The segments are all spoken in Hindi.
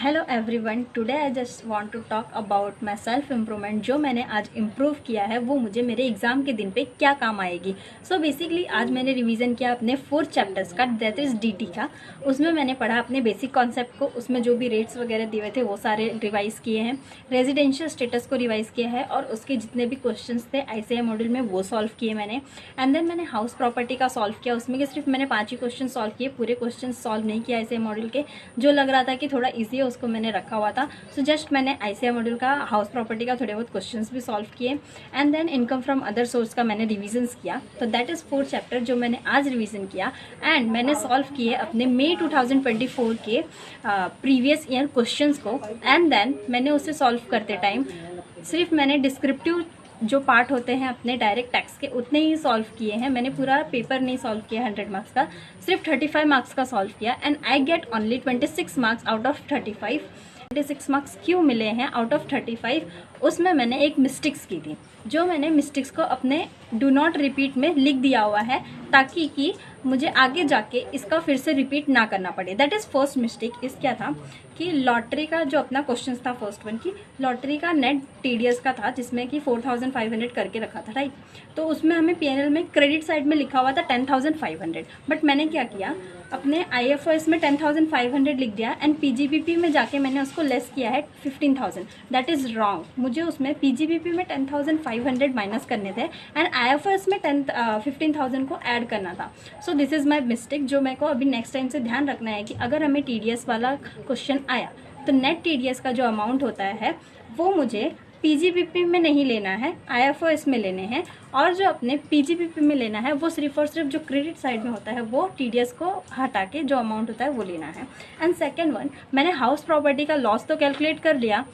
Hello everyone, today I just want to talk about my self improvement. जो मैंने आज इम्प्रूव किया है वो मुझे मेरे एग्जाम के दिन पे क्या काम आएगी। सो बेसिकली आज मैंने रिवीजन किया अपने 4 चैप्टर्स का, दैट इज़ डीटी का। उसमें मैंने पढ़ा अपने बेसिक कॉन्सेप्ट को, उसमें जो भी रेट्स वगैरह दिए हुए थे वो सारे रिवाइज़ किए हैं, रेजिडेंशियल स्टेटस को रिवाइज़ किया है और उसके जितने भी क्वेश्चन थे ICAI मॉड्यूल में वो सॉल्व किए मैंने। एंड देन मैंने हाउस प्रॉपर्टी का सॉल्व किया, उसमें कि सिर्फ मैंने 5 ही क्वेश्चन सॉल्व किए, पूरे क्वेश्चन सॉल्व नहीं किया ICAI मॉड्यूल के। जो लग रहा था कि थोड़ा ईजी है उसको मैंने रखा हुआ था। सो जस्ट मैंने ICAI मॉड्यूल का हाउस प्रॉपर्टी का थोड़े बहुत क्वेश्चंस भी सॉल्व किए and then income from other source का मैंने रिविजन्स किया। तो दैट इज़ 4 चैप्टर जो मैंने आज रिवीजन किया एंड मैंने सॉल्व किए अपने मई 2024 के प्रीवियस ईयर क्वेश्चंस को। एंड देन मैंने उसे सॉल्व करते टाइम सिर्फ मैंने डिस्क्रिप्टिव जो पार्ट होते हैं अपने डायरेक्ट टैक्स के उतने ही सॉल्व किए हैं। मैंने पूरा पेपर नहीं सॉल्व किया 100 मार्क्स का, सिर्फ 35 मार्क्स का सॉल्व किया and I get only 26 marks out of 35। 26 marks क्यों मिले हैं आउट ऑफ 35? उसमें मैंने एक मिस्टेक्स की थी, जो मैंने मिस्टेक्स को अपने डू नॉट रिपीट में लिख दिया हुआ है ताकि कि मुझे आगे जाके इसका फिर से रिपीट ना करना पड़े। That is first mistake. इस क्या था कि लॉटरी का जो अपना क्वेश्चन था फर्स्ट वन की लॉटरी का नेट TDS का था, जिसमें कि 4500 करके रखा था, राइट। तो उसमें हमें PNL में क्रेडिट साइड में लिखा हुआ था 10,500, बट मैंने क्या किया अपने IFRS में 10,500 लिख दिया एंड PGBP में जाके मैंने उसको लेस किया है 15,000। That is wrong. मुझे उसमें PGBP में 10,500 माइनस करने थे एंड IFRS में 15,000 को ऐड करना था। सो दिस इज़ माई मिस्टेक, जो मेरे को अभी नेक्स्ट टाइम से ध्यान रखना है कि अगर हमें TDS वाला क्वेश्चन आया तो नेट TDS का जो अमाउंट होता है वो मुझे PGBP में नहीं लेना है, IFRS में लेने हैं। और जो अपने PGBP में लेना है वो सिर्फ और सिर्फ जो क्रेडिट साइड में होता है वो TDS को हटा के जो अमाउंट होता है वो लेना है। एंड सेकेंड वन, मैंने हाउस प्रॉपर्टी का लॉस तो कैलकुलेट कर लिया।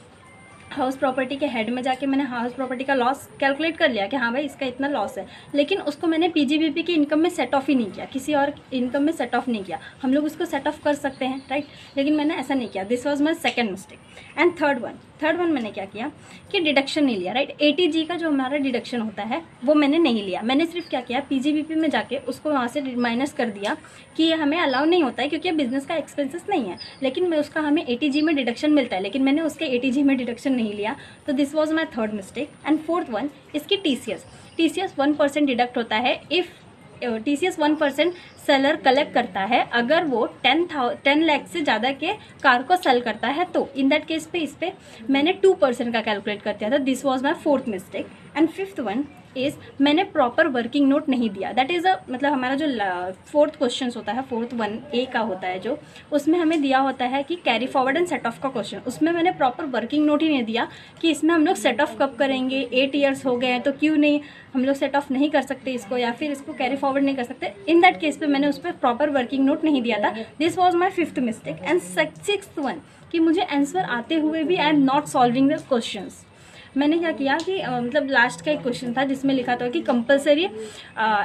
हाउस प्रॉपर्टी के हेड में जाके मैंने हाउस प्रॉपर्टी का लॉस कैलकुलेट कर लिया कि हाँ भाई इसका इतना लॉस है, लेकिन उसको मैंने PGBP की इनकम में सेट ऑफ ही नहीं किया, किसी और इनकम में सेट ऑफ नहीं किया। हम लोग उसको सेट ऑफ कर सकते हैं, राइट, लेकिन मैंने ऐसा नहीं किया। This was my second mistake. And third one मैंने क्या किया कि डिडक्शन नहीं लिया, राइट। ATG का जो हमारा डिडक्शन होता है वो मैंने नहीं लिया। मैंने सिर्फ क्या किया PGBP में जाके उसको वहाँ से माइनस कर दिया कि ये हमें अलाउ नहीं होता है क्योंकि बिजनेस का एक्सपेंसेस नहीं है, लेकिन मैं उसका हमें ATG में डिडक्शन मिलता है, लेकिन मैंने उसके ATG में डिडक्शन नहीं लिया। तो this was my third mistake. And fourth one, इसकी TCS 1% डिडक्ट होता है इफ़ TCS 1% सेलर कलेक्ट करता है अगर वो 10 लाख से ज़्यादा के कार को सेल करता है। तो इन दैट केस पे इस पे मैंने 2% का कैलकुलेट कर दिया था। This was my fourth mistake. And fifth one is मैंने प्रॉपर वर्किंग नोट नहीं दिया। दैट इज़ मतलब हमारा जो फोर्थ क्वेश्चन होता है, फोर्थ 1A का होता है जो, उसमें हमें दिया होता है कि carry forward and set of का क्वेश्चन। उसमें मैंने प्रॉपर वर्किंग नोट ही नहीं दिया कि इसमें हम लोग सेट ऑफ कब करेंगे, 8 ईयर्स हो गए हैं तो क्यों नहीं हम लोग सेट ऑफ नहीं कर सकते इसको, या फिर इसको कैरी फॉरवर्ड नहीं कर सकते। इन दैट केस पे मैंने उस पर प्रॉपर वर्किंग नोट नहीं दिया था। This was my fifth mistake. And sixth one कि मुझे आंसर आते हुए भी I am not solving the questions. मैंने क्या किया कि मतलब लास्ट का एक क्वेश्चन था जिसमें लिखा था कि कंपलसरी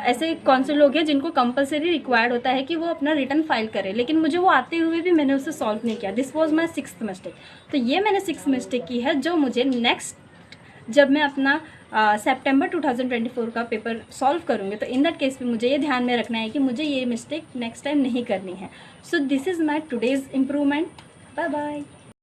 ऐसे कौन से लोग हैं जिनको कंपलसरी रिक्वायर्ड होता है कि वो अपना रिटर्न फाइल करें, लेकिन मुझे वो आते हुए भी मैंने उसे सॉल्व नहीं किया। This was my sixth mistake. तो ये मैंने सिक्स्थ मिस्टेक की है जो मुझे नेक्स्ट जब मैं अपना सितंबर 2024 का पेपर सॉल्व करूँगी तो इन दैट केस पे मुझे ये ध्यान में रखना है कि मुझे ये मिस्टेक नेक्स्ट टाइम नहीं करनी है। So this is my today's improvement. Bye bye.